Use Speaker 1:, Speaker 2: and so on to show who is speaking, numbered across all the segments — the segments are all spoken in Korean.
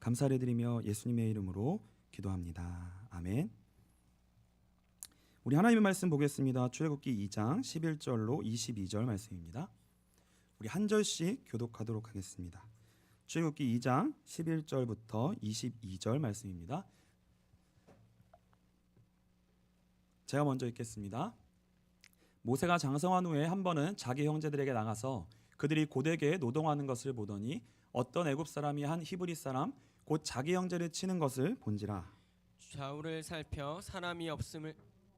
Speaker 1: 감사를 드리며 예수님의 이름으로 기도합니다. 아멘. 우리 하나님의 말씀 보겠습니다. 출애굽기 2장 11절로 22절 말씀입니다. 우리 한 절씩 교독하도록 하겠습니다. 출애굽기 2장 11절부터 22절 말씀입니다. 제가 먼저 읽겠습니다. 모세가 장성한 후에 한 번은 자기 형제들에게 나가서 그들이 고되게 노동하는 것을 보더니 어떤 애굽 사람이 한 히브리 사람 곧 자기 형제를 치는 것을 본지라.
Speaker 2: 좌우를 살펴 사람이 없음을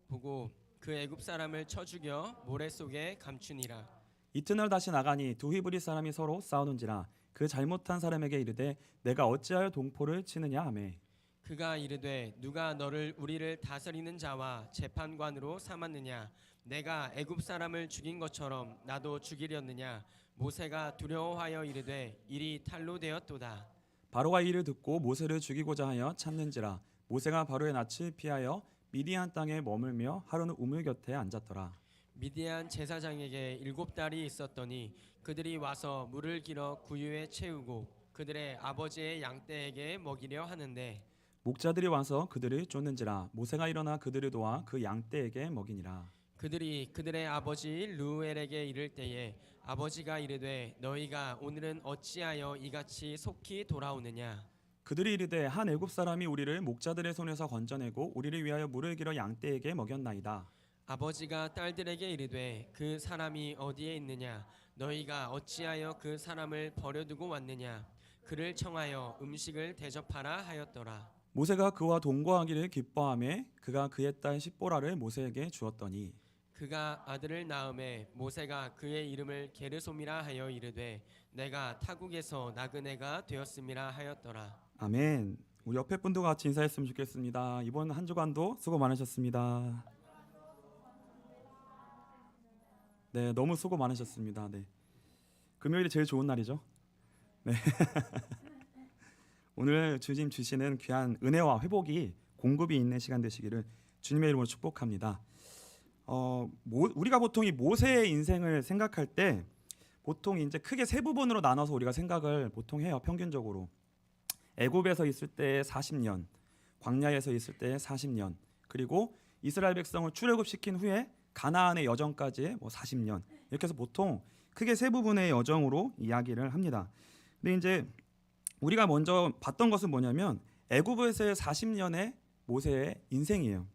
Speaker 2: 보고 그 애굽 사람을 쳐 죽여 모래 속에 감추니라.
Speaker 1: 이튿날 다시 나가니 두 히브리 사람이 서로 싸우는지라. 그 잘못한 사람에게 이르되 내가 어찌하여 동포를 치느냐 하매
Speaker 2: 그가 이르되 누가 너를 우리를 다스리는 자와 재판관으로 삼았느냐. 내가 애굽 사람을 죽인 것처럼 나도 죽이렸느냐. 모세가 두려워하여 이르되 일이 탈로 되었도다.
Speaker 1: 바로가 이를 듣고 모세를 죽이고자 하여 찾는지라. 모세가 바로의 낯을 피하여 미디안 땅에 머물며 하루는 우물 곁에 앉았더라.
Speaker 2: 미디안 제사장에게 7달이 있었더니 그들이 와서 물을 길어 구유에 채우고 그들의 아버지의 양떼에게 먹이려 하는데
Speaker 1: 목자들이 와서 그들을 쫓는지라. 모세가 일어나 그들을 도와 그 양떼에게 먹이니라.
Speaker 2: 그들이 그들의 아버지 루엘에게 이를 때에 아버지가 이르되 너희가 오늘은 어찌하여 이같이 속히 돌아오느냐.
Speaker 1: 그들이 이르되 한 애굽 사람이 우리를 목자들의 손에서 건져내고 우리를 위하여 물을 길어 양떼에게 먹였나이다.
Speaker 2: 아버지가 딸들에게 이르되 그 사람이 어디에 있느냐. 너희가 어찌하여 그 사람을 버려두고 왔느냐. 그를 청하여 음식을 대접하라 하였더라.
Speaker 1: 모세가 그와 동거하기를 기뻐하며 그가 그의 딸 십보라를 모세에게 주었더니
Speaker 2: 그가 아들을 낳음에 모세가 그의 이름을 게르솜이라 하여 이르되 내가 타국에서 나그네가 되었음이라 하였더라.
Speaker 1: 아멘. 우리 옆에 분도 같이 인사했으면 좋겠습니다. 이번 한 주간도 수고 많으셨습니다. 네, 너무 수고 많으셨습니다. 네, 금요일이 제일 좋은 날이죠. 네. 오늘 주님 주시는 귀한 은혜와 회복이 공급이 있는 시간 되시기를 주님의 이름으로 축복합니다. 우리가 보통 이 모세의 인생을 생각할 때 보통 이제 크게 세 부분으로 나눠서 우리가 생각을 보통 해요. 평균적으로 애굽에서 있을 때 40년, 광야에서 있을 때 40년, 그리고 이스라엘 백성을 출애굽시킨 후에 가나안의 여정까지 40년, 이렇게 해서 보통 크게 세 부분의 여정으로 이야기를 합니다. 근데 이제 우리가 먼저 봤던 것은 뭐냐면 애굽에서의 40년의 모세의 인생이에요.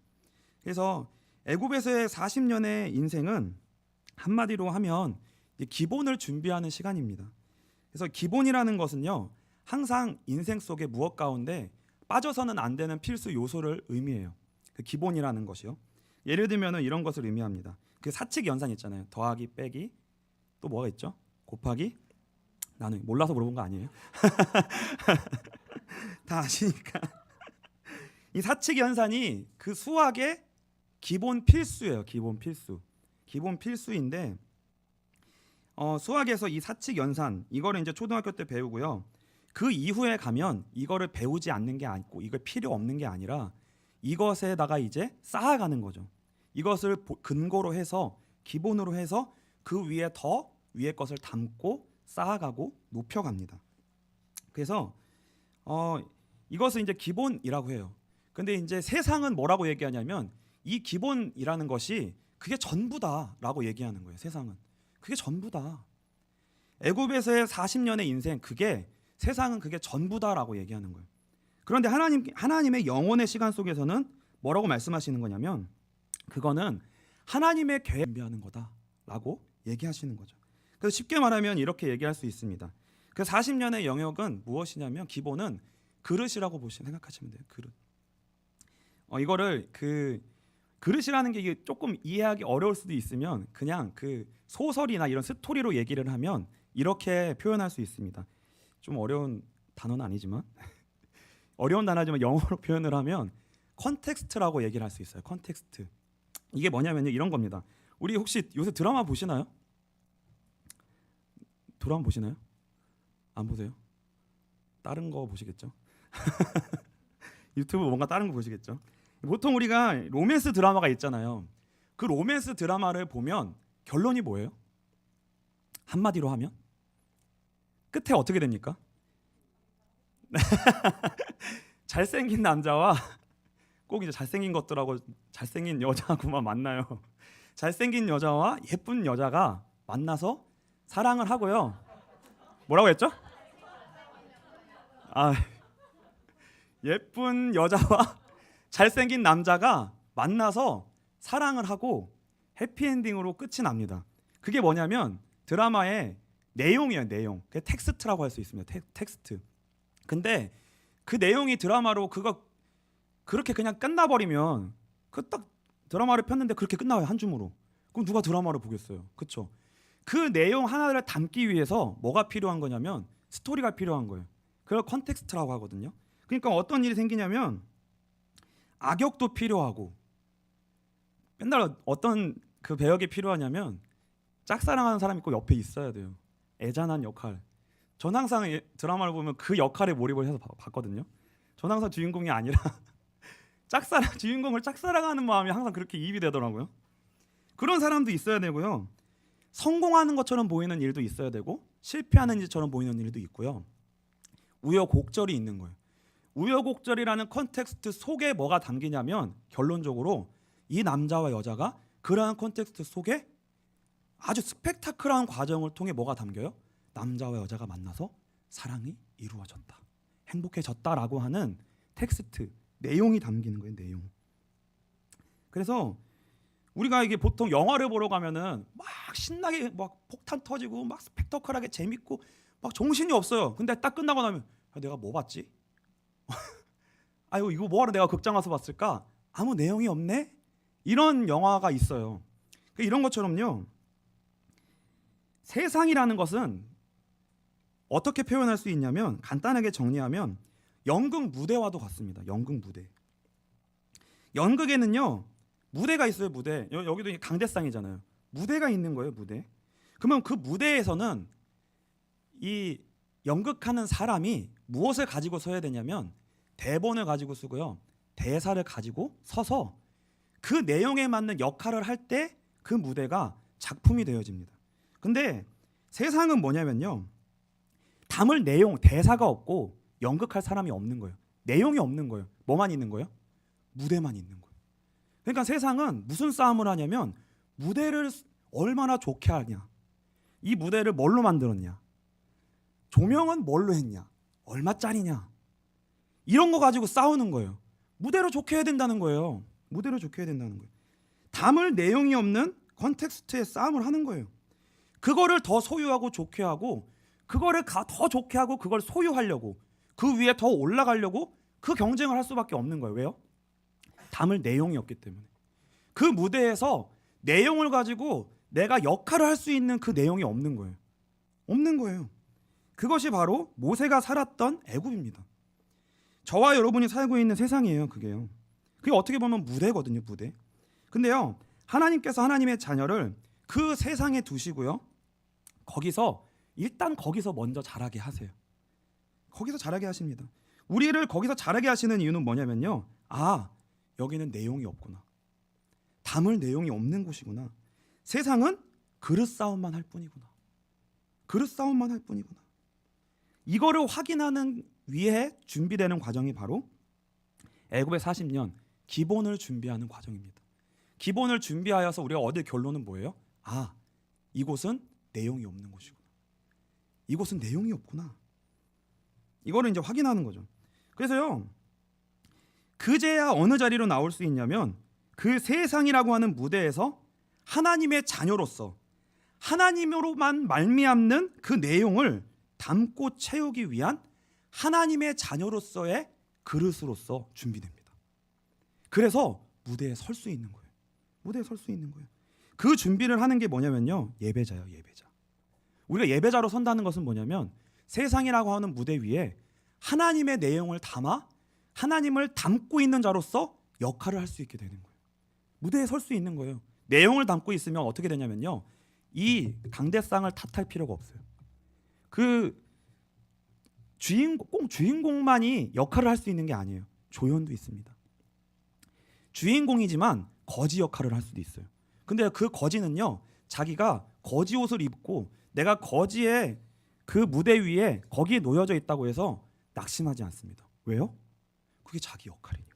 Speaker 1: 그래서 애굽에서의 40년의 인생은 한마디로 하면 기본을 준비하는 시간입니다. 그래서 기본이라는 것은요, 항상 인생 속의 무엇 가운데 빠져서는 안 되는 필수 요소를 의미해요. 그 기본이라는 것이요. 예를 들면 이런 것을 의미합니다. 그 사칙 연산 있잖아요. 더하기, 빼기, 또 뭐가 있죠? 곱하기, 나는 몰라서 물어본 거 아니에요? 다 아시니까. 이 사칙 연산이 그 수학의 기본 필수예요. 기본 필수. 기본 필수인데 수학에서 이 사칙 연산 이거를 이제 초등학교 때 배우고요. 그 이후에 가면 이거를 배우지 않는 게 아니고 이걸 필요 없는 게 아니라 이것에다가 이제 쌓아가는 거죠. 이것을 근거로 해서 기본으로 해서 그 위에 더 위에 것을 담고 쌓아가고 높여갑니다. 그래서 이것을 이제 기본이라고 해요. 근데 이제 세상은 뭐라고 얘기하냐면 이 기본이라는 것이 그게 전부다라고 얘기하는 거예요. 세상은 그게 전부다. 애굽에서의 40년의 인생 그게 세상은 그게 전부다라고 얘기하는 거예요. 그런데 하나님의 영원의 시간 속에서는 뭐라고 말씀하시는 거냐면 그거는 하나님의 계획 준비하는 거다라고 얘기하시는 거죠. 그래서 쉽게 말하면 이렇게 얘기할 수 있습니다. 그 40년의 영역은 무엇이냐면 기본은 그릇이라고 생각하시면 돼요. 그릇. 이거를 그릇이라는 게 이게 조금 이해하기 어려울 수도 있으면 그냥 그 소설이나 이런 스토리로 얘기를 하면 이렇게 표현할 수 있습니다. 좀 어려운 단어는 아니지만 어려운 단어지만 영어로 표현을 하면 컨텍스트라고 얘기를 할 수 있어요. 컨텍스트. 이게 뭐냐면요, 이런 겁니다. 우리 혹시 요새 드라마 보시나요? 드라마 보시나요? 안 보세요? 다른 거 보시겠죠? 유튜브 뭔가 다른 거 보시겠죠? 보통 우리가 로맨스 드라마가 있잖아요. 그 로맨스 드라마를 보면 결론이 뭐예요? 한마디로 하면 끝에 어떻게 됩니까? 잘생긴 남자와 꼭 이제 잘생긴 것들하고 잘생긴 여자하고만 만나요. 잘생긴 여자와 예쁜 여자가 만나서 사랑을 하고요. 뭐라고 했죠? 아, 예쁜 여자와 잘생긴 남자가 만나서 사랑을 하고 해피엔딩으로 끝이 납니다. 그게 뭐냐면 드라마의 내용이에요. 내용. 그게 텍스트라고 할 수 있습니다. 텍스트. 근데 그 내용이 드라마로 그렇게 그냥 끝나버리면 그 딱 드라마를 폈는데 그렇게 끝나요. 한 줌으로. 그럼 누가 드라마를 보겠어요. 그렇죠? 그 내용 하나를 담기 위해서 뭐가 필요한 거냐면 스토리가 필요한 거예요. 그걸 컨텍스트라고 하거든요. 그러니까 어떤 일이 생기냐면 악역도 필요하고 맨날 어떤 그 배역이 필요하냐면 짝사랑하는 사람이 꼭 옆에 있어야 돼요. 애잔한 역할. 전 항상 드라마를 보면 그 역할에 몰입을 해서 봤거든요. 전 항상 주인공이 아니라 주인공을 짝사랑하는 마음이 항상 그렇게 이입이 되더라고요. 그런 사람도 있어야 되고요. 성공하는 것처럼 보이는 일도 있어야 되고 실패하는 일처럼 보이는 일도 있고요. 우여곡절이 있는 거예요. 우여곡절이라는 컨텍스트 속에 뭐가 담기냐면 결론적으로 이 남자와 여자가 그러한 컨텍스트 속에 아주 스펙타클한 과정을 통해 뭐가 담겨요? 남자와 여자가 만나서 사랑이 이루어졌다, 행복해졌다라고 하는 텍스트, 내용이 담기는 거예요. 내용. 그래서 우리가 이게 보통 영화를 보러 가면은 막 신나게 막 폭탄 터지고 막 스펙타클하게 재밌고 막 정신이 없어요. 근데 딱 끝나고 나면 내가 뭐 봤지? 아유 이거 뭐하러 내가 극장 와서 봤을까? 아무 내용이 없네? 이런 영화가 있어요. 이런 것처럼요. 세상이라는 것은 어떻게 표현할 수 있냐면 간단하게 정리하면 연극 무대와도 같습니다. 연극 무대. 연극에는요. 무대가 있어요. 무대. 여기도 강대상이잖아요. 무대가 있는 거예요. 무대. 그러면 그 무대에서는 이 연극하는 사람이 무엇을 가지고 서야 되냐면 대본을 가지고 쓰고요. 대사를 가지고 서서 그 내용에 맞는 역할을 할 때 그 무대가 작품이 되어집니다. 근데 세상은 뭐냐면요. 담을 내용, 대사가 없고 연극할 사람이 없는 거예요. 내용이 없는 거예요. 뭐만 있는 거예요? 무대만 있는 거예요. 그러니까 세상은 무슨 싸움을 하냐면 무대를 얼마나 좋게 하냐, 이 무대를 뭘로 만들었냐, 조명은 뭘로 했냐, 얼마짜리냐, 이런 거 가지고 싸우는 거예요. 무대로 좋게 해야 된다는 거예요. 무대로 좋게 해야 된다는 거예요. 담을 내용이 없는 컨텍스트의 싸움을 하는 거예요. 그거를 더 소유하고 좋게 하고 그거를 더 좋게 하고 그걸 소유하려고 그 위에 더 올라가려고 그 경쟁을 할 수밖에 없는 거예요. 왜요? 담을 내용이 없기 때문에. 그 무대에서 내용을 가지고 내가 역할을 할 수 있는 그 내용이 없는 거예요. 없는 거예요. 그것이 바로 모세가 살았던 애굽입니다. 저와 여러분이 살고 있는 세상이에요. 그게요. 그게 어떻게 보면 무대거든요. 무대. 근데요. 하나님께서 하나님의 자녀를 그 세상에 두시고요. 일단 거기서 먼저 자라게 하세요. 거기서 자라게 하십니다. 우리를 거기서 자라게 하시는 이유는 뭐냐면요. 여기는 내용이 없구나. 담을 내용이 없는 곳이구나. 세상은 그릇 싸움만 할 뿐이구나. 그릇 싸움만 할 뿐이구나. 이거를 확인하는 위해 준비되는 과정이 바로 애굽의 40년 기본을 준비하는 과정입니다. 기본을 준비하여서 우리가 얻을 결론은 뭐예요? 이곳은 내용이 없는 곳이구나. 이곳은 내용이 없구나. 이거를 이제 확인하는 거죠. 그래서요. 그제야 어느 자리로 나올 수 있냐면 그 세상이라고 하는 무대에서 하나님의 자녀로서 하나님으로만 말미암는 그 내용을 담고 채우기 위한 하나님의 자녀로서의 그릇으로서 준비됩니다. 그래서 무대에 설 수 있는 거예요. 무대에 설 수 있는 거예요. 그 준비를 하는 게 뭐냐면요. 예배자예요. 예배자. 우리가 예배자로 선다는 것은 뭐냐면 세상이라고 하는 무대 위에 하나님의 내용을 담아 하나님을 담고 있는 자로서 역할을 할 수 있게 되는 거예요. 무대에 설 수 있는 거예요. 내용을 담고 있으면 어떻게 되냐면요. 이 강대상을 탓할 필요가 없어요. 그 꼭 주인공만이 역할을 할 수 있는 게 아니에요. 조연도 있습니다. 주인공이지만 거지 역할을 할 수도 있어요. 근데 그 거지는요. 자기가 거지 옷을 입고 내가 거지의 그 무대 위에 거기에 놓여져 있다고 해서 낙심하지 않습니다. 왜요? 그게 자기 역할이니까.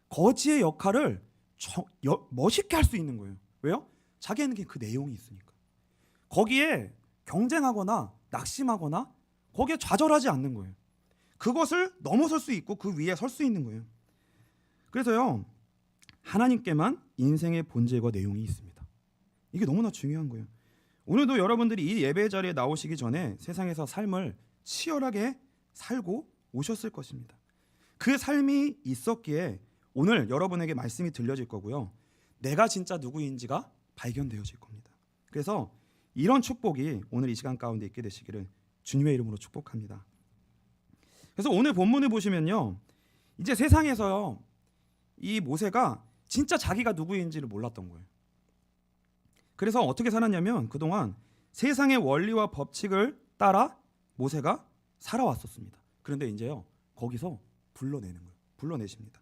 Speaker 1: 거지의 역할을 멋있게 할 수 있는 거예요. 왜요? 자기에게 그 내용이 있으니까. 거기에 경쟁하거나 낙심하거나 거기에 좌절하지 않는 거예요. 그것을 넘어설 수 있고 그 위에 설 수 있는 거예요. 그래서요, 하나님께만 인생의 본질과 내용이 있습니다. 이게 너무나 중요한 거예요. 오늘도 여러분들이 이 예배 자리에 나오시기 전에 세상에서 삶을 치열하게 살고 오셨을 것입니다. 그 삶이 있었기에 오늘 여러분에게 말씀이 들려질 거고요. 내가 진짜 누구인지가 발견되어질 겁니다. 그래서 이런 축복이 오늘 이 시간 가운데 있게 되시기를 주님의 이름으로 축복합니다. 그래서 오늘 본문을 보시면요, 이제 세상에서요, 이 모세가 진짜 자기가 누구인지를 몰랐던 거예요. 그래서 어떻게 살았냐면 그동안 세상의 원리와 법칙을 따라 모세가 살아왔었습니다. 그런데 이제요, 거기서 불러내는 거예요. 불러내십니다.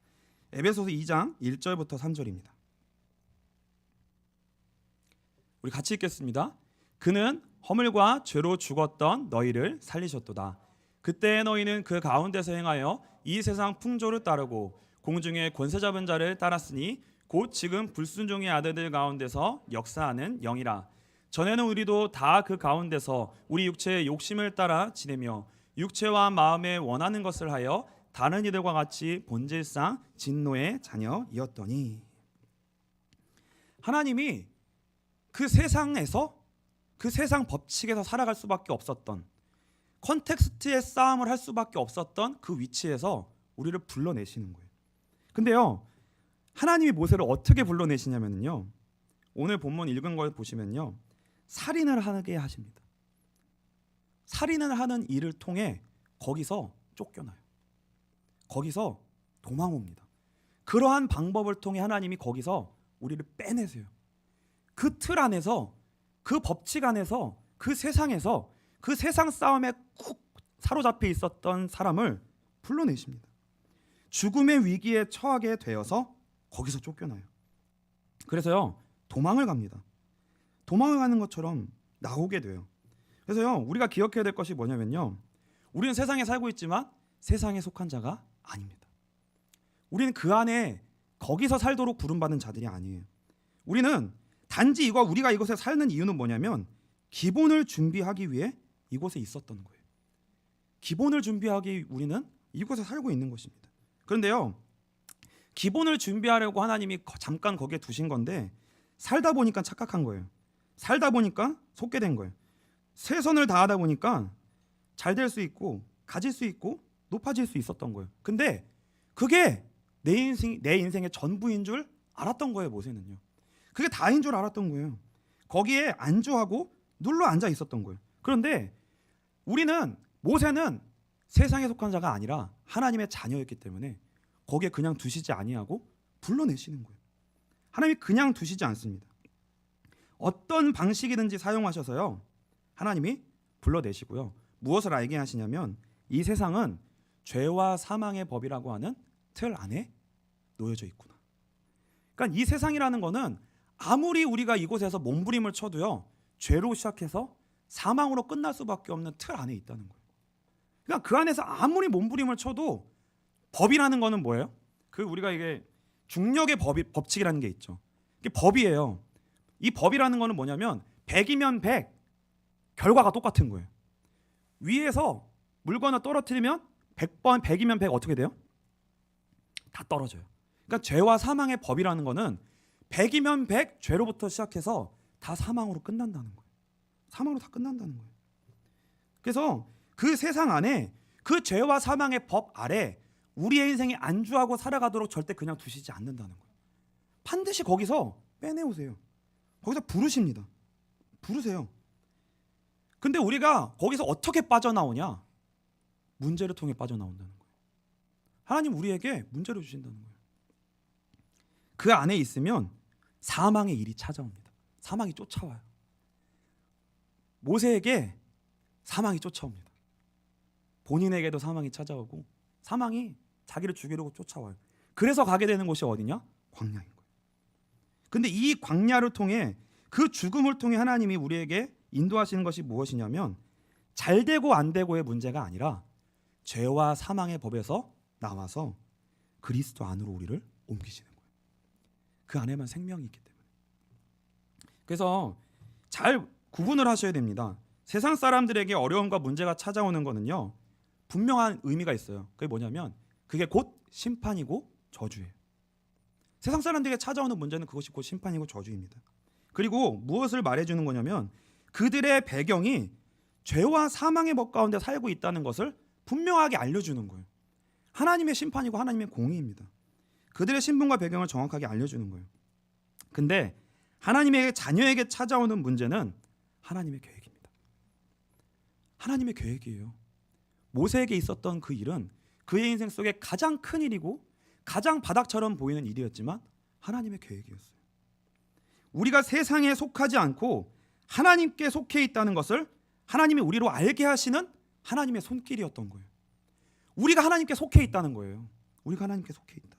Speaker 1: 에베소서 2장 1절부터 3절입니다. 우리 같이 읽겠습니다. 그는 허물과 죄로 죽었던 너희를 살리셨도다. 그때 너희는 그 가운데서 행하여 이 세상 풍조를 따르고 공중의 권세 잡은 자를 따랐으니 곧 지금 불순종의 아들들 가운데서 역사하는 영이라. 전에는 우리도 다 그 가운데서 우리 육체의 욕심을 따라 지내며 육체와 마음에 원하는 것을 하여 다른 이들과 같이 본질상 진노의 자녀이었더니. 하나님이 그 세상에서, 그 세상 법칙에서 살아갈 수밖에 없었던, 컨텍스트의 싸움을 할 수밖에 없었던 그 위치에서 우리를 불러내시는 거예요. 근데요, 하나님이 모세를 어떻게 불러내시냐면요, 오늘 본문 읽은 걸 보시면요, 살인을 하게 하십니다. 살인을 하는 일을 통해 거기서 쫓겨나요. 거기서 도망옵니다. 그러한 방법을 통해 하나님이 거기서 우리를 빼내세요. 그 틀 안에서, 그 법칙 안에서, 그 세상에서, 그 세상 싸움에 꾹 사로잡혀 있었던 사람을 불러내십니다. 죽음의 위기에 처하게 되어서 거기서 쫓겨나요. 그래서요, 도망을 갑니다. 도망을 가는 것처럼 나오게 돼요. 그래서요, 우리가 기억해야 될 것이 뭐냐면요, 우리는 세상에 살고 있지만 세상에 속한 자가 아닙니다. 우리는 그 안에 거기서 살도록 부름받은 자들이 아니에요. 우리는 단지 우리가 이곳에 사는 이유는 뭐냐면 기본을 준비하기 위해 이곳에 있었던 거예요. 기본을 준비하기 우리는 이곳에 살고 있는 것입니다. 그런데요, 기본을 준비하려고 하나님이 잠깐 거기에 두신 건데 살다 보니까 착각한 거예요. 살다 보니까 속게 된 거예요. 최선을 다하다 보니까 잘 될 수 있고 가질 수 있고 높아질 수 있었던 거예요. 근데 그게 내 인생의 전부인 줄 알았던 거예요. 모세는요. 그게 다인 줄 알았던 거예요. 거기에 안주하고 눌러 앉아 있었던 거예요. 그런데 모세는 세상에 속한 자가 아니라 하나님의 자녀였기 때문에 거기에 그냥 두시지 아니하고 불러내시는 거예요. 하나님이 그냥 두시지 않습니다. 어떤 방식이든지 사용하셔서요, 하나님이 불러내시고요. 무엇을 알게 하시냐면 이 세상은 죄와 사망의 법이라고 하는 틀 안에 놓여져 있구나. 그러니까 이 세상이라는 거는 아무리 우리가 이곳에서 몸부림을 쳐도요, 죄로 시작해서 사망으로 끝날 수밖에 없는 틀 안에 있다는 거예요. 그러니까 그 안에서 아무리 몸부림을 쳐도 법이라는 거는 뭐예요? 우리가 이게 중력의 법칙이라는 게 있죠. 이게 법이에요. 이 법이라는 거는 뭐냐면 100이면 100, 결과가 똑같은 거예요. 위에서 물건을 떨어뜨리면 100이면 100 어떻게 돼요? 다 떨어져요. 그러니까 죄와 사망의 법이라는 거는 100이면 100, 죄로부터 시작해서 다 사망으로 끝난다는 거예요. 사망으로 다 끝난다는 거예요. 그래서 그 세상 안에 그 죄와 사망의 법 아래 우리의 인생이 안주하고 살아가도록 절대 그냥 두시지 않는다는 거예요. 반드시 거기서 빼내오세요. 거기서 부르십니다. 부르세요. 근데 우리가 거기서 어떻게 빠져나오냐? 문제를 통해 빠져나온다는 거예요. 하나님 우리에게 문제를 주신다는 거예요. 그 안에 있으면 사망의 일이 찾아옵니다. 사망이 쫓아와요. 모세에게 사망이 쫓아옵니다. 본인에게도 사망이 찾아오고 사망이 자기를 죽이려고 쫓아와요. 그래서 가게 되는 곳이 어디냐? 광야인 거예요. 근데 이 광야를 통해, 그 죽음을 통해 하나님이 우리에게 인도하시는 것이 무엇이냐면 잘 되고 안 되고의 문제가 아니라 죄와 사망의 법에서 나와서 그리스도 안으로 우리를 옮기시는 거예요. 그 안에만 생명이 있기 때문에. 그래서 잘 구분을 하셔야 됩니다. 세상 사람들에게 어려움과 문제가 찾아오는 거는요, 분명한 의미가 있어요. 그게 뭐냐면 그게 곧 심판이고 저주예요. 세상 사람들에게 찾아오는 문제는 그것이 곧 심판이고 저주입니다. 그리고 무엇을 말해주는 거냐면 그들의 배경이 죄와 사망의 법 가운데 살고 있다는 것을 분명하게 알려주는 거예요. 하나님의 심판이고 하나님의 공의입니다. 그들의 신분과 배경을 정확하게 알려주는 거예요. 근데 하나님의 자녀에게 찾아오는 문제는 하나님의 계획입니다. 하나님의 계획이에요. 모세에게 있었던 그 일은 그의 인생 속에 가장 큰 일이고 가장 바닥처럼 보이는 일이었지만 하나님의 계획이었어요. 우리가 세상에 속하지 않고 하나님께 속해 있다는 것을 하나님이 우리로 알게 하시는 하나님의 손길이었던 거예요. 우리가 하나님께 속해 있다는 거예요. 우리가 하나님께 속해 있다.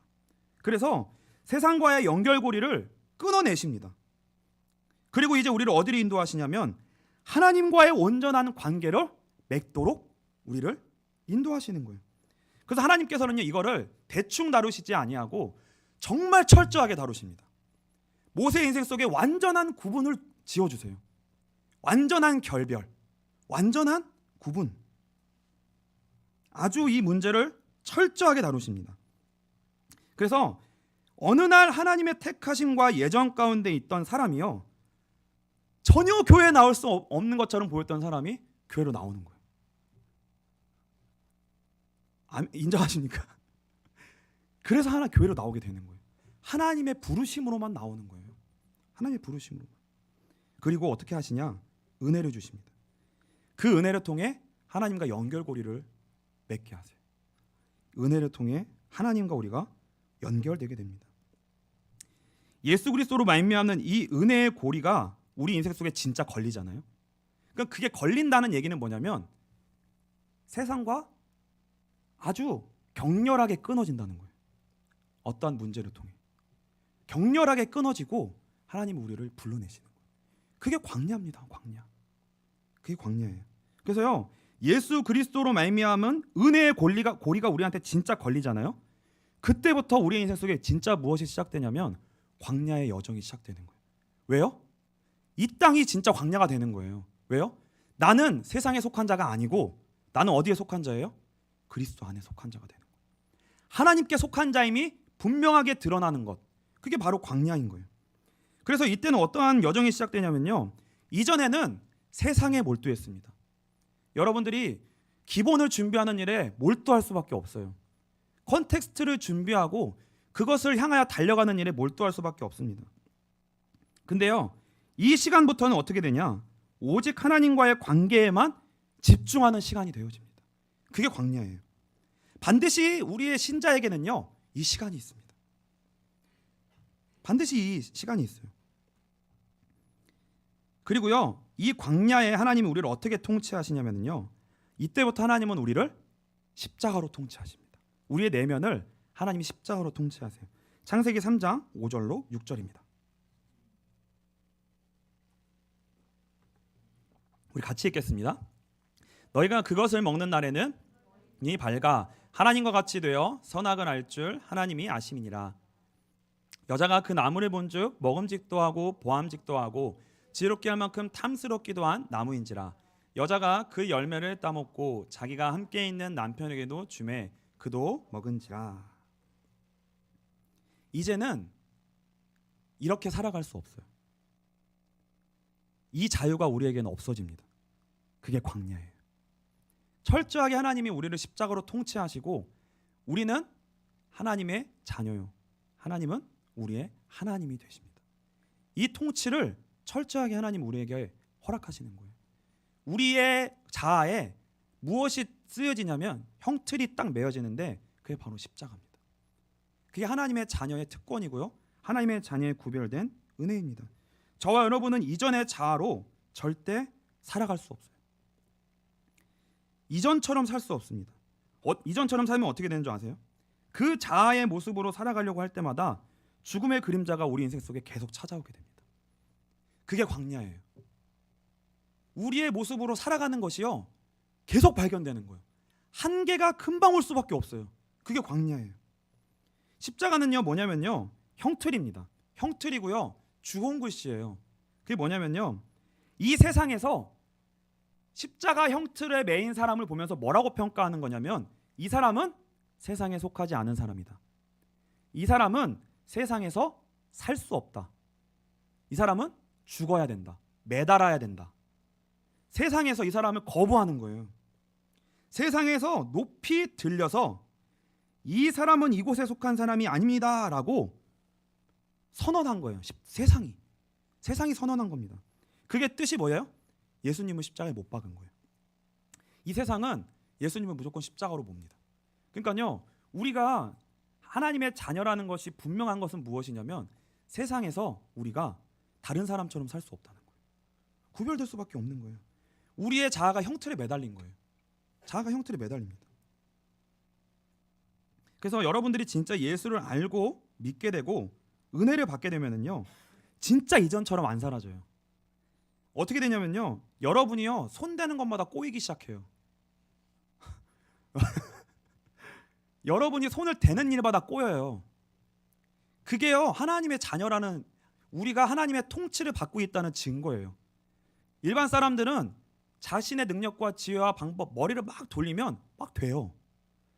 Speaker 1: 그래서 세상과의 연결고리를 끊어내십니다. 그리고 이제 우리를 어디로 인도하시냐면 하나님과의 온전한 관계를 맺도록 우리를 인도하시는 거예요. 그래서 하나님께서는요, 이거를 대충 다루시지 아니하고 정말 철저하게 다루십니다. 모세의 인생 속에 완전한 구분을 지어주세요. 완전한 결별, 완전한 구분. 아주 이 문제를 철저하게 다루십니다. 그래서 어느 날 하나님의 택하심과 예정 가운데 있던 사람이요, 전혀 교회에 나올 수 없는 것처럼 보였던 사람이 교회로 나오는 거예요. 인정하십니까? 그래서 하나 교회로 나오게 되는 거예요. 하나님의 부르심으로만 나오는 거예요. 하나님의 부르심으로. 그리고 어떻게 하시냐? 은혜를 주십니다. 그 은혜를 통해 하나님과 연결고리를 맺게 하세요. 은혜를 통해 하나님과 우리가 연결되게 됩니다. 예수 그리스도로 말미암는 이 은혜의 고리가 우리 인생 속에 진짜 걸리잖아요. 그러니까 그게 걸린다는 얘기는 뭐냐면 세상과 아주 격렬하게 끊어진다는 거예요. 어떠한 문제를 통해 격렬하게 끊어지고 하나님이 우리를 불러내시는 거예요. 그게 광야입니다. 광야. 그게 광야예요. 그래서요, 예수 그리스도로 말미암은 은혜의 고리가 우리한테 진짜 걸리잖아요. 그때부터 우리의 인생 속에 진짜 무엇이 시작되냐면 광야의 여정이 시작되는 거예요. 왜요? 이 땅이 진짜 광야가 되는 거예요. 왜요? 나는 세상에 속한 자가 아니고 나는 어디에 속한 자예요? 그리스도 안에 속한 자가 되는 거예요. 하나님께 속한 자임이 분명하게 드러나는 것, 그게 바로 광야인 거예요. 그래서 이때는 어떠한 여정이 시작되냐면요, 이전에는 세상에 몰두했습니다. 여러분들이 기본을 준비하는 일에 몰두할 수밖에 없어요. 컨텍스트를 준비하고 그것을 향하여 달려가는 일에 몰두할 수밖에 없습니다. 근데요, 이 시간부터는 어떻게 되냐? 오직 하나님과의 관계에만 집중하는 시간이 되어집니다. 그게 광야예요. 반드시 우리의 신자에게는요, 이 시간이 있습니다. 반드시 이 시간이 있어요. 그리고요, 이 광야에 하나님이 우리를 어떻게 통치하시냐면요, 이때부터 하나님은 우리를 십자가로 통치하십니다. 우리의 내면을 하나님이 십자가로 통치하세요. 창세기 3장 5절로 6절입니다. 우리 같이 읽겠습니다. 너희가 그것을 먹는 날에는 이 밝아 하나님과 같이 되어 선악을 알 줄 하나님이 아심이니라. 여자가 그 나무를 본즉 먹음직도 하고 보암직도 하고 지혜롭게 할 만큼 탐스럽기도 한 나무인지라. 여자가 그 열매를 따먹고 자기가 함께 있는 남편에게도 주매 그도 먹은지라. 이제는 이렇게 살아갈 수 없어요. 이 자유가 우리에게는 없어집니다. 그게 광야예요. 철저하게 하나님이 우리를 십자가로 통치하시고 우리는 하나님의 자녀요, 하나님은 우리의 하나님이 되십니다. 이 통치를 철저하게 하나님 우리에게 허락하시는 거예요. 우리의 자아에 무엇이 쓰여지냐면 형틀이 딱 매어지는데 그게 바로 십자가입니다. 그게 하나님의 자녀의 특권이고요, 하나님의 자녀의 구별된 은혜입니다. 저와 여러분은 이전의 자아로 절대 살아갈 수 없어요. 이전처럼 살 수 없습니다. 이전처럼 살면 어떻게 되는 줄 아세요? 그 자아의 모습으로 살아가려고 할 때마다 죽음의 그림자가 우리 인생 속에 계속 찾아오게 됩니다. 그게 광야예요. 우리의 모습으로 살아가는 것이요, 계속 발견되는 거예요. 한계가 금방 올 수밖에 없어요. 그게 광야예요. 십자가는요 뭐냐면요 형틀입니다. 형틀이고요 주홍 글씨예요. 그게 뭐냐면요 이 세상에서 십자가 형틀에 매인 사람을 보면서 뭐라고 평가하는 거냐면 이 사람은 세상에 속하지 않은 사람이다. 이 사람은 세상에서 살 수 없다. 이 사람은 죽어야 된다. 매달아야 된다. 세상에서 이 사람을 거부하는 거예요. 세상에서 높이 들려서 이 사람은 이곳에 속한 사람이 아닙니다라고 선언한 거예요. 세상이 선언한 겁니다. 그게 뜻이 뭐예요? 예수님을 십자가에 못 박은 거예요. 이 세상은 예수님을 무조건 십자가로 봅니다. 그러니까요 우리가 하나님의 자녀라는 것이 분명한 것은 무엇이냐면 세상에서 우리가 다른 사람처럼 살 수 없다는 거예요. 구별될 수밖에 없는 거예요. 우리의 자아가 형틀에 매달린 거예요. 자아가 형틀에 매달립니다. 그래서 여러분들이 진짜 예수를 알고 믿게 되고 은혜를 받게 되면은요 진짜 이전처럼 안 사라져요. 어떻게 되냐면요 여러분이요 손대는 것마다 꼬이기 시작해요. 여러분이 손을 대는 일마다 꼬여요. 그게요 하나님의 자녀라는 우리가 하나님의 통치를 받고 있다는 증거예요. 일반 사람들은 자신의 능력과 지혜와 방법 머리를 막 돌리면 막 돼요.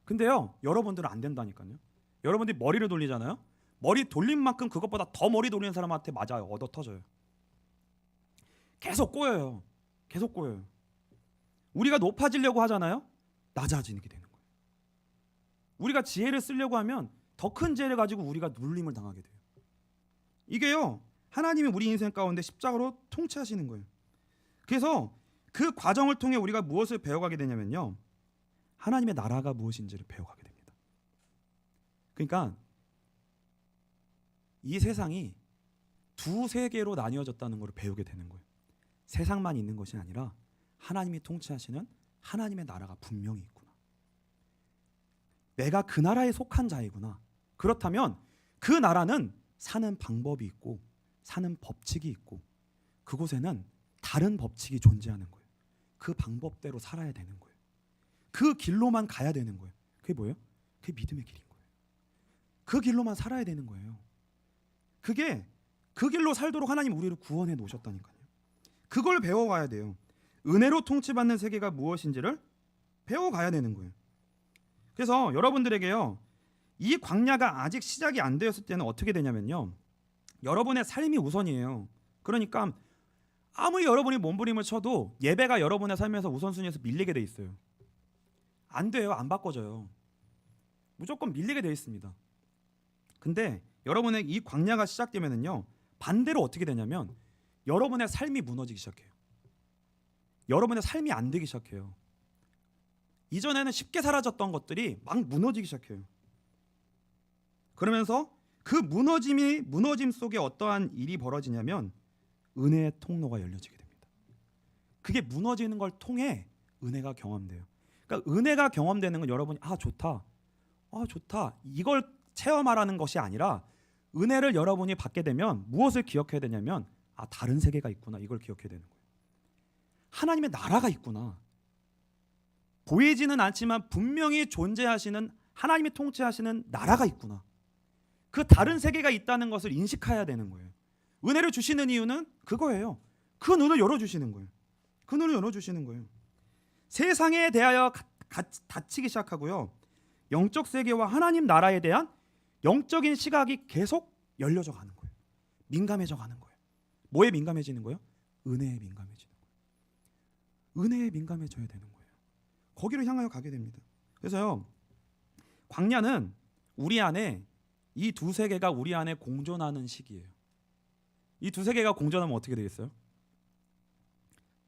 Speaker 1: 근데요 여러분들은 안 된다니까요. 여러분들이 머리를 돌리잖아요. 머리 돌린 만큼 그것보다 더 머리 돌리는 사람한테 맞아요. 얻어 터져요. 계속 꼬여요. 계속 꼬여요. 우리가 높아지려고 하잖아요. 낮아지게 되는 거예요. 우리가 지혜를 쓰려고 하면 더 큰 지혜를 가지고 우리가 눌림을 당하게 돼요. 이게요 하나님이 우리 인생 가운데 십자가로 통치하시는 거예요. 그래서 그 과정을 통해 우리가 무엇을 배워가게 되냐면요 하나님의 나라가 무엇인지를 배워가게 됩니다. 그러니까 이 세상이 두세 개로 나뉘어졌다는 것을 배우게 되는 거예요. 세상만 있는 것이 아니라 하나님이 통치하시는 하나님의 나라가 분명히 있구나. 내가 그 나라에 속한 자이구나. 그렇다면 그 나라는 사는 방법이 있고 사는 법칙이 있고 그곳에는 다른 법칙이 존재하는 거예요. 그 방법대로 살아야 되는 거예요. 그 길로만 가야 되는 거예요. 그게 뭐예요? 그게 믿음의 길인 거예요. 그 길로만 살아야 되는 거예요. 그게 그 길로 살도록 하나님 우리를 구원해 놓으셨다니까요. 그걸 배워가야 돼요. 은혜로 통치받는 세계가 무엇인지를 배워가야 되는 거예요. 그래서 여러분들에게요 이 광야가 아직 시작이 안 되었을 때는 어떻게 되냐면요 여러분의 삶이 우선이에요. 그러니까 아무리 여러분이 몸부림을 쳐도 예배가 여러분의 삶에서 우선순위에서 밀리게 돼 있어요. 안 돼요. 안 바꿔져요. 무조건 밀리게 돼 있습니다. 근데 여러분의 이 광야가 시작되면은요 반대로 어떻게 되냐면 여러분의 삶이 무너지기 시작해요. 여러분의 삶이 안 되기 시작해요. 이전에는 쉽게 사라졌던 것들이 막 무너지기 시작해요. 그러면서 그 무너짐 속에 어떠한 일이 벌어지냐면 은혜의 통로가 열려지게 됩니다. 그게 무너지는 걸 통해 은혜가 경험돼요. 그러니까 은혜가 경험되는 건 여러분이 좋다 이걸 체험하라는 것이 아니라 은혜를 여러분이 받게 되면 무엇을 기억해야 되냐면 다른 세계가 있구나. 이걸 기억해야 되는 거예요. 하나님의 나라가 있구나. 보이지는 않지만 분명히 존재하시는 하나님이 통치하시는 나라가 있구나. 그 다른 세계가 있다는 것을 인식해야 되는 거예요. 은혜를 주시는 이유는 그거예요. 그 눈을 열어주시는 거예요. 그 눈을 열어주시는 거예요. 세상에 대하여 닫히기 시작하고요. 영적 세계와 하나님 나라에 대한 영적인 시각이 계속 열려져 가는 거예요. 민감해져 가는 거예요. 뭐에 민감해지는 거예요? 은혜에 민감해지는 거예요. 은혜에 민감해져야 되는 거예요. 거기로 향하여 가게 됩니다. 그래서요. 광야는 우리 안에 이 두 세계가 우리 안에 공존하는 시기예요. 이 두 세계가 공존하면 어떻게 되겠어요?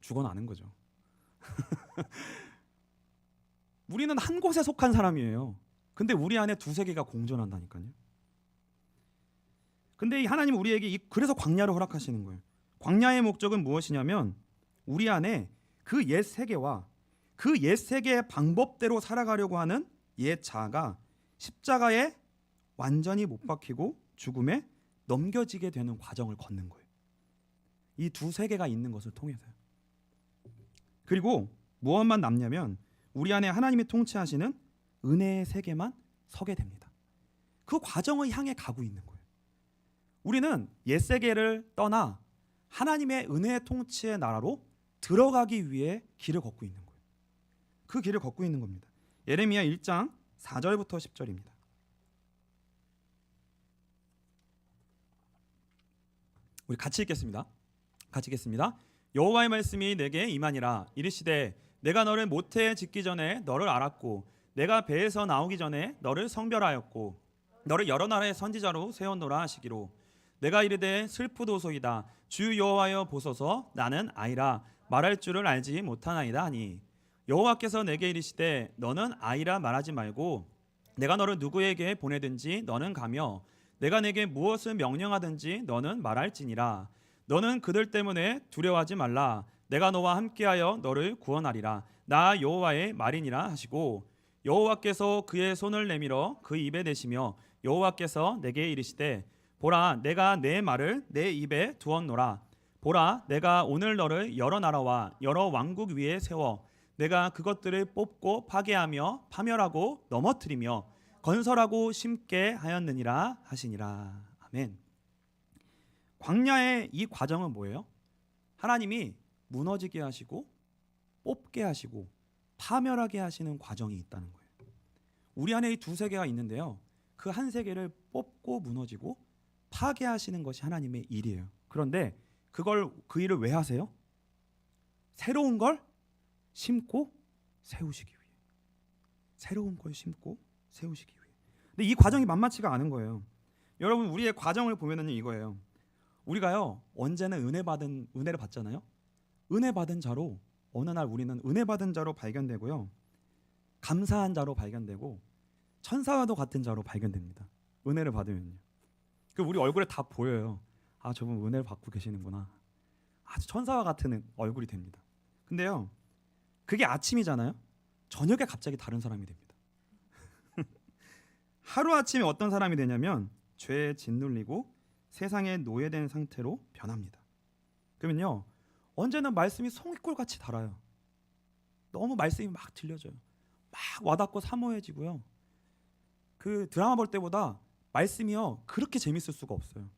Speaker 1: 죽어나는 거죠. 우리는 한 곳에 속한 사람이에요. 근데 우리 안에 두 세계가 공존한다니까요. 근데 이 하나님 우리에게 그래서 광야를 허락하시는 거예요. 광야의 목적은 무엇이냐면 우리 안에 그 옛 세계와 그 옛 세계의 방법대로 살아가려고 하는 옛 자아가 십자가에 완전히 못 박히고 죽음에 넘겨지게 되는 과정을 걷는 거예요. 이 두 세계가 있는 것을 통해서요. 그리고 무엇만 남냐면 우리 안에 하나님이 통치하시는 은혜의 세계만 서게 됩니다. 그 과정을 향해 가고 있는 거예요. 우리는 옛 세계를 떠나 하나님의 은혜의 통치의 나라로 들어가기 위해 길을 걷고 있는 거예요. 그 길을 걷고 있는 겁니다. 예레미야 1장 4절부터 10절입니다. 우리 같이 읽겠습니다. 같이 읽겠습니다. 여호와의 말씀이 내게 임하니라. 이르시되 내가 너를 모태에 짓기 전에 너를 알았고 내가 배에서 나오기 전에 너를 성별하였고 너를 여러 나라의 선지자로 세웠노라 하시기로 내가 이르되 슬프도소이다. 주 여호와여 보소서 나는 아이라 말할 줄을 알지 못하나이다 하니 여호와께서 내게 이르시되 너는 아이라 말하지 말고 내가 너를 누구에게 보내든지 너는 가며 내가 내게 무엇을 명령하든지 너는 말할지니라. 너는 그들 때문에 두려워하지 말라. 내가 너와 함께하여 너를 구원하리라. 나 여호와의 말이니라 하시고 여호와께서 그의 손을 내밀어 그 입에 대시며 여호와께서 내게 이르시되 보라 내가 내 말을 내 입에 두었노라. 보라 내가 오늘 너를 여러 나라와 여러 왕국 위에 세워 내가 그것들을 뽑고 파괴하며 파멸하고 넘어뜨리며 건설하고 심게 하였느니라 하시니라. 아멘. 광야의 이 과정은 뭐예요? 하나님이 무너지게 하시고 뽑게 하시고 파멸하게 하시는 과정이 있다는 거예요. 우리 안에 이 두 세계가 있는데요. 그 한 세계를 뽑고 무너지고 파괴하시는 것이 하나님의 일이에요. 그런데 그 일을 왜 하세요? 새로운 걸 심고 세우시기 위해. 새로운 걸 심고 세우시기 위해. 근데 이 과정이 만만치가 않은 거예요. 여러분 우리의 과정을 보면은 이거예요. 우리가요 언제는 은혜를 받잖아요. 은혜 받은 자로 어느 날 우리는 은혜 받은 자로 발견되고요. 감사한 자로 발견되고 천사와도 같은 자로 발견됩니다. 은혜를 받으면요. 그 우리 얼굴에 다 보여요. 아 저분 은혜를 받고 계시는구나. 아주 천사와 같은 얼굴이 됩니다. 근데요 그게 아침이잖아요. 저녁에 갑자기 다른 사람이 됩니다. 하루아침에 어떤 사람이 되냐면 죄에 짓눌리고 세상에 노예된 상태로 변합니다. 그러면요 언제나 말씀이 송이꼴같이 달아요. 너무 말씀이 막 들려져요. 막 와닿고 사모해지고요. 그 드라마 볼 때보다 말씀이요 그렇게 재밌을 수가 없어요.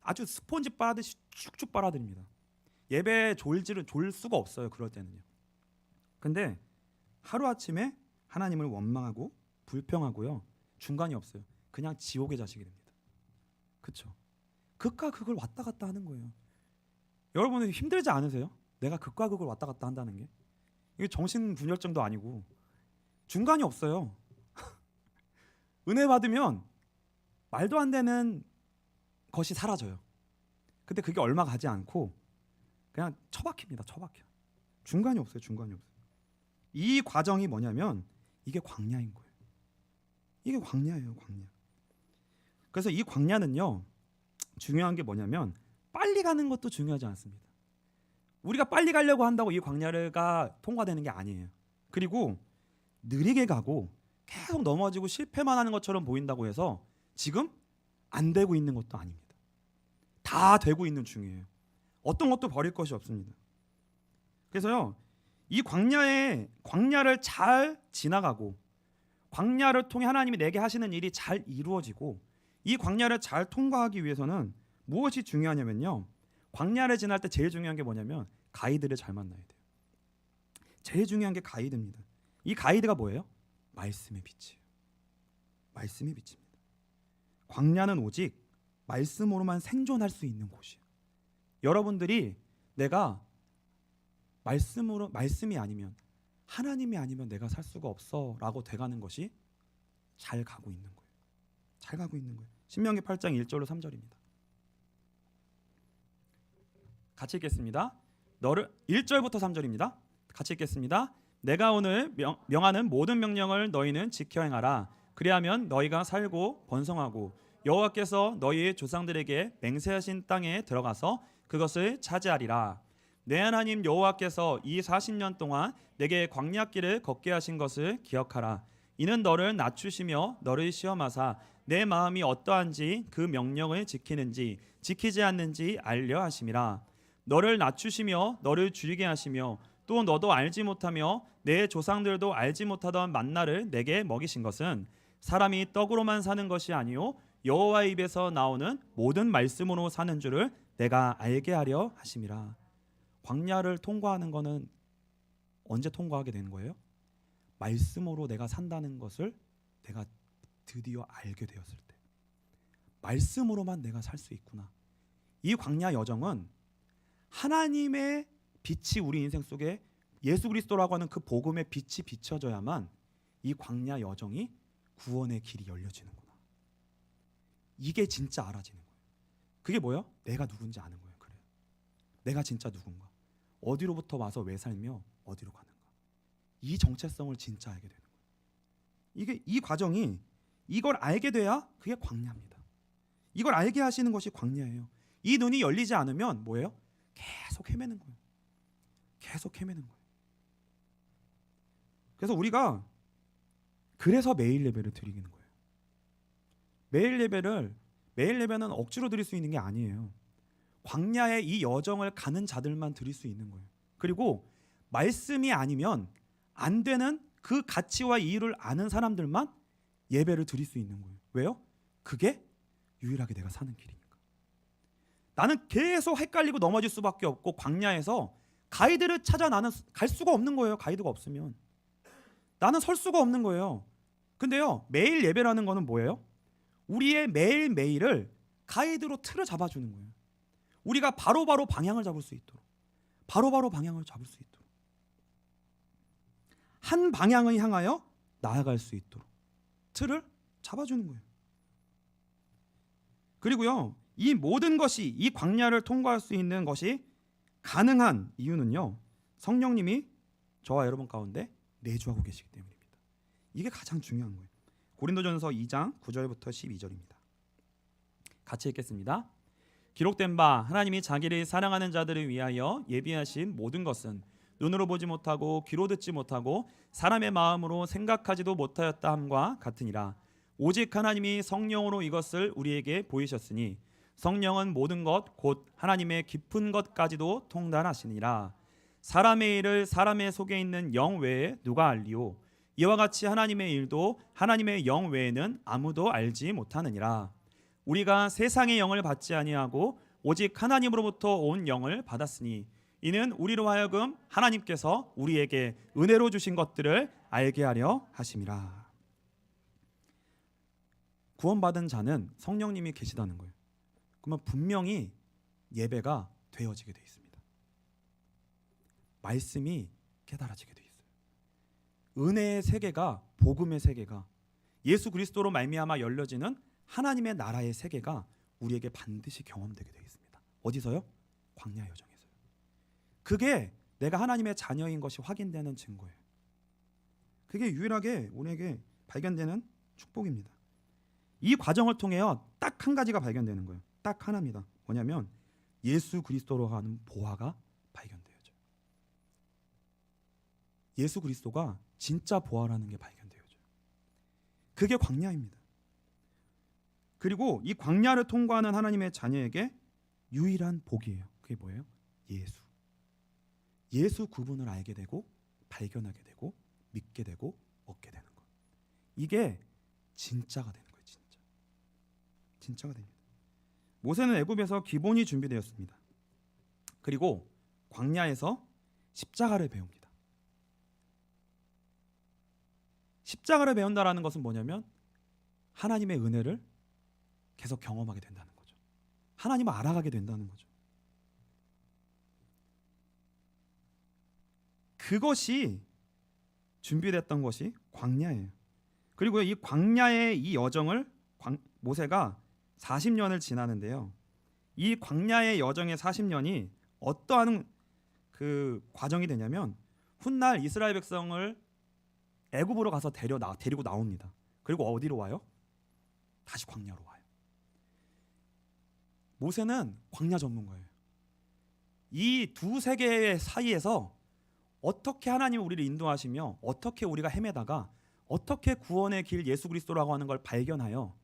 Speaker 1: 아주 스폰지 빨아듯이 쭉쭉 빨아들입니다. 예배에 졸 수가 없어요. 그럴 때는요. 근데 하루아침에 하나님을 원망하고 불평하고요. 중간이 없어요. 그냥 지옥의 자식이 됩니다. 그렇죠? 극과 극을 왔다 갔다 하는 거예요. 여러분은 힘들지 않으세요? 내가 극과 극을 왔다 갔다 한다는 게 이게 정신분열증도 아니고 중간이 없어요. 은혜 받으면 말도 안 되는 것이 사라져요. 근데 그게 얼마 가지 않고 그냥 처박힙니다. 처박혀. 중간이 없어요. 중간이 없어요. 이 과정이 뭐냐면 이게 광야인 거예요. 이게 광야예요. 광야. 그래서 이 광야는요 중요한 게 뭐냐면 빨리 가는 것도 중요하지 않습니다. 우리가 빨리 가려고 한다고 이 광야가 통과되는 게 아니에요. 그리고 느리게 가고 계속 넘어지고 실패만 하는 것처럼 보인다고 해서 지금 안 되고 있는 것도 아닙니다. 다 되고 있는 중이에요. 어떤 것도 버릴 것이 없습니다. 그래서요 이 광야를 잘 지나가고 광야를 통해 하나님이 내게 하시는 일이 잘 이루어지고 이 광야를 잘 통과하기 위해서는 무엇이 중요하냐면요 광야를 지날 때 제일 중요한 게 뭐냐면 가이드를 잘 만나야 돼요. 제일 중요한 게 가이드입니다. 이 가이드가 뭐예요? 말씀의 빛이에요. 말씀의 빛입니다. 광야는 오직 말씀으로만 생존할 수 있는 곳이에요. 여러분들이 내가 말씀이 아니면 하나님이 아니면 내가 살 수가 없어라고 돼가는 것이 잘 가고 있는 거예요. 잘 가고 있는 거예요. 신명기 8장 1절로 3절입니다. 같이 읽겠습니다. 1절부터 3절입니다. 같이 읽겠습니다. 내가 오늘 명하는 모든 명령을 너희는 지켜 행하라. 그리하면 너희가 살고 번성하고 여호와께서 너희의 조상들에게 맹세하신 땅에 들어가서 그것을 차지하리라. 내 하나님 여호와께서 이 40년 동안 내게 광야길을 걷게 하신 것을 기억하라. 이는 너를 낮추시며 너를 시험하사 내 마음이 어떠한지 그 명령을 지키는지 지키지 않는지 알려 하심이라. 너를 낮추시며 너를 줄이게 하시며 또 너도 알지 못하며 내 조상들도 알지 못하던 만나를 내게 먹이신 것은 사람이 떡으로만 사는 것이 아니요 여호와의 입에서 나오는 모든 말씀으로 사는 줄을 내가 알게 하려 하심이라. 광야를 통과하는 것은 언제 통과하게 되는 거예요? 말씀으로 내가 산다는 것을 내가 드디어 알게 되었을 때, 말씀으로만 내가 살 수 있구나. 이 광야 여정은 하나님의 빛이 우리 인생 속에 예수 그리스도라고 하는 그 복음의 빛이 비춰져야만 이 광야 여정이 구원의 길이 열려지는구나. 이게 진짜 알아지는 거예요. 그게 뭐예요? 내가 누군지 아는 거예요. 그래. 내가 진짜 누군가. 어디로부터 와서 왜 살며 어디로 가는가. 이 정체성을 진짜 알게 되는 거예요. 이게 이 과정이 이걸 알게 돼야 그게 광야입니다. 이걸 알게 하시는 것이 광야예요. 이 눈이 열리지 않으면 뭐예요? 계속 헤매는 거예요. 계속 헤매는 거예요. 그래서 우리가 그래서 매일 예배를 드리는 거예요. 매일 예배는 억지로 드릴 수 있는 게 아니에요. 광야의 이 여정을 가는 자들만 드릴 수 있는 거예요. 그리고 말씀이 아니면 안 되는 그 가치와 이유를 아는 사람들만 예배를 드릴 수 있는 거예요. 왜요? 그게 유일하게 내가 사는 길이니까. 나는 계속 헷갈리고 넘어질 수밖에 없고 광야에서 가이드를 찾아 나는 갈 수가 없는 거예요. 가이드가 없으면 나는 설 수가 없는 거예요. 근데요, 매일 예배라는 거는 뭐예요? 우리의 매일매일을 가이드로 틀을 잡아주는 거예요. 우리가 바로바로 방향을 잡을 수 있도록, 바로바로 방향을 잡을 수 있도록, 한 방향을 향하여 나아갈 수 있도록 틀을 잡아주는 거예요. 그리고요, 이 모든 것이, 이 광야를 통과할 수 있는 것이 가능한 이유는요, 성령님이 저와 여러분 가운데 내주하고 계시기 때문입니다. 이게 가장 중요한 거예요. 고린도전서 2장 9절부터 12절입니다. 같이 읽겠습니다. 기록된 바 하나님이 자기를 사랑하는 자들을 위하여 예비하신 모든 것은 눈으로 보지 못하고 귀로 듣지 못하고 사람의 마음으로 생각하지도 못하였다 함과 같으니라. 오직 하나님이 성령으로 이것을 우리에게 보이셨으니 성령은 모든 것 곧 하나님의 깊은 것까지도 통달하시니라. 사람의 일을 사람의 속에 있는 영 외에 누가 알리오? 이와 같이 하나님의 일도 하나님의 영 외에는 아무도 알지 못하느니라. 우리가 세상의 영을 받지 아니하고 오직 하나님으로부터 온 영을 받았으니 이는 우리로 하여금 하나님께서 우리에게 은혜로 주신 것들을 알게 하려 하심이라. 구원받은 자는 성령님이 계시다는 거예요. 그러면 분명히 예배가 되어지게 돼 있습니다. 말씀이 깨달아지게 돼 있어요. 은혜의 세계가, 복음의 세계가, 예수 그리스도로 말미암아 열려지는 하나님의 나라의 세계가 우리에게 반드시 경험되게 되어 있습니다. 어디서요? 광야 여정에서요. 그게 내가 하나님의 자녀인 것이 확인되는 증거예요. 그게 유일하게 우리에게 발견되는 축복입니다. 이 과정을 통해요, 딱 한 가지가 발견되는 거예요. 딱 하나입니다. 뭐냐면 예수 그리스도로 하는 보화가 발견되어져요. 예수 그리스도가 진짜 보화라는 게 발견되어져요. 그게 광야입니다. 그리고 이 광야를 통과하는 하나님의 자녀에게 유일한 복이에요. 그게 뭐예요? 예수. 예수 그분을 알게 되고 발견하게 되고 믿게 되고 얻게 되는 것. 이게 진짜가 되는 거예요. 진짜. 진짜가 됩니다. 모세는 애굽에서 기본이 준비되었습니다. 그리고 광야에서 십자가를 배웁니다. 십자가를 배운다라는 것은 뭐냐면 하나님의 은혜를 계속 경험하게 된다는 거죠. 하나님을 알아가게 된다는 거죠. 그것이 준비됐던 것이 광야예요. 그리고 이 광야의 이 여정을 모세가 40년을 지나는데요. 이 광야의 여정의 40년이 어떠한 그 과정이 되냐면 훗날 이스라엘 백성을 애굽으로 가서 데리고 나옵니다. 그리고 어디로 와요? 다시 광야로 와요. 모세는 광야 전문가예요. 이 두 세계 사이에서 어떻게 하나님이 우리를 인도하시며 어떻게 우리가 헤매다가 어떻게 구원의 길 예수 그리스도라고 하는 걸 발견하여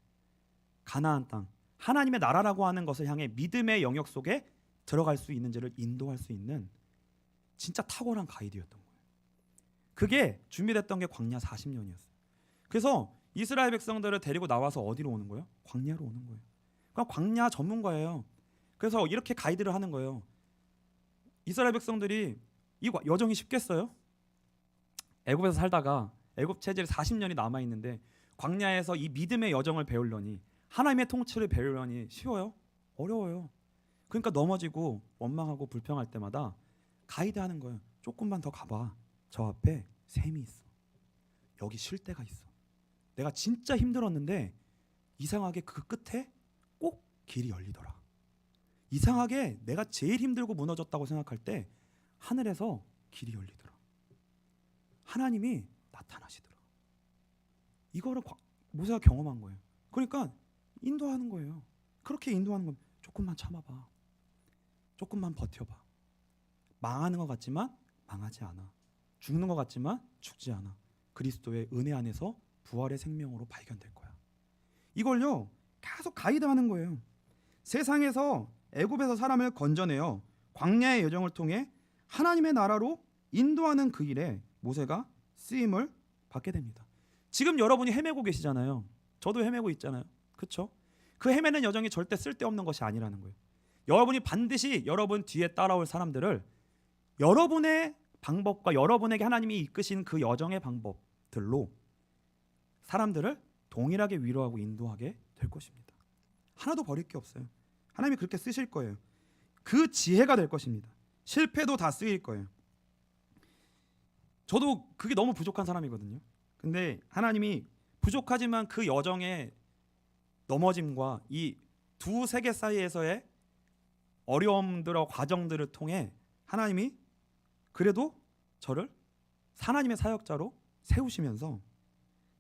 Speaker 1: 가나안 땅, 하나님의 나라라고 하는 것을 향해 믿음의 영역 속에 들어갈 수 있는지를 인도할 수 있는 진짜 탁월한 가이드였던 거예요. 그게 준비됐던 게 광야 40년이었어요. 그래서 이스라엘 백성들을 데리고 나와서 어디로 오는 거예요? 광야로 오는 거예요. 그러니까 광야 전문가예요. 그래서 이렇게 가이드를 하는 거예요. 이스라엘 백성들이 이 여정이 쉽겠어요? 애굽에서 살다가 애굽 체질에 40년이 남아 있는데 광야에서 이 믿음의 여정을 배우려니, 하나님의 통치를 배우려니 쉬워요? 어려워요. 그러니까 넘어지고 원망하고 불평할 때마다 가이드하는 거예요. 조금만 더 가봐. 저 앞에 샘이 있어. 여기 쉴 데가 있어. 내가 진짜 힘들었는데 이상하게 그 끝에 꼭 길이 열리더라. 이상하게 내가 제일 힘들고 무너졌다고 생각할 때 하늘에서 길이 열리더라. 하나님이 나타나시더라. 이거를 모세가 경험한 거예요. 그러니까 인도하는 거예요. 그렇게 인도하는 겁니다. 조금만 참아봐. 조금만 버텨봐. 망하는 것 같지만 망하지 않아. 죽는 것 같지만 죽지 않아. 그리스도의 은혜 안에서 부활의 생명으로 발견될 거야. 이걸요 계속 가이드하는 거예요. 세상에서 애굽에서 사람을 건져내어 광야의 여정을 통해 하나님의 나라로 인도하는 그 일에 모세가 쓰임을 받게 됩니다. 지금 여러분이 헤매고 계시잖아요. 저도 헤매고 있잖아요. 그렇죠? 그 헤매는 여정이 절대 쓸데없는 것이 아니라는 거예요. 여러분이 반드시 여러분 뒤에 따라올 사람들을 여러분의 방법과 여러분에게 하나님이 이끄신 그 여정의 방법들로 사람들을 동일하게 위로하고 인도하게 될 것입니다. 하나도 버릴 게 없어요. 하나님이 그렇게 쓰실 거예요. 그 지혜가 될 것입니다. 실패도 다 쓰일 거예요. 저도 그게 너무 부족한 사람이거든요. 근데 하나님이 부족하지만 그 여정의 넘어짐과 이 두 세계 사이에서의 어려움들과 과정들을 통해 하나님이 그래도 저를 하나님의 사역자로 세우시면서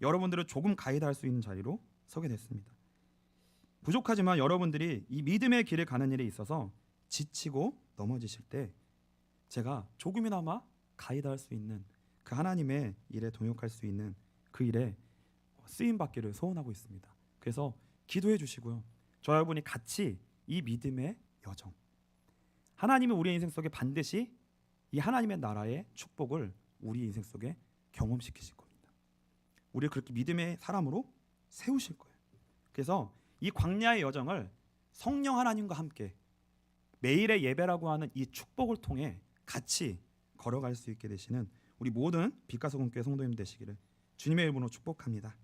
Speaker 1: 여러분들을 조금 가이드할 수 있는 자리로 서게 됐습니다. 부족하지만 여러분들이 이 믿음의 길을 가는 일에 있어서 지치고 넘어지실 때 제가 조금이나마 가이드할 수 있는 그 하나님의 일에 동역할 수 있는 그 일에 쓰임 받기를 소원하고 있습니다. 그래서 기도해 주시고요. 저 여러분이 같이 이 믿음의 여정, 하나님은 우리의 인생 속에 반드시 이 하나님의 나라의 축복을 우리 인생 속에 경험시키실 겁니다. 우리를 그렇게 믿음의 사람으로 세우실 거예요. 그래서 이 광야의 여정을 성령 하나님과 함께 매일의 예배라고 하는 이 축복을 통해 같이 걸어갈 수 있게 되시는 우리 모든 빛과 소금교회 성도님 되시기를 주님의 이름으로 축복합니다.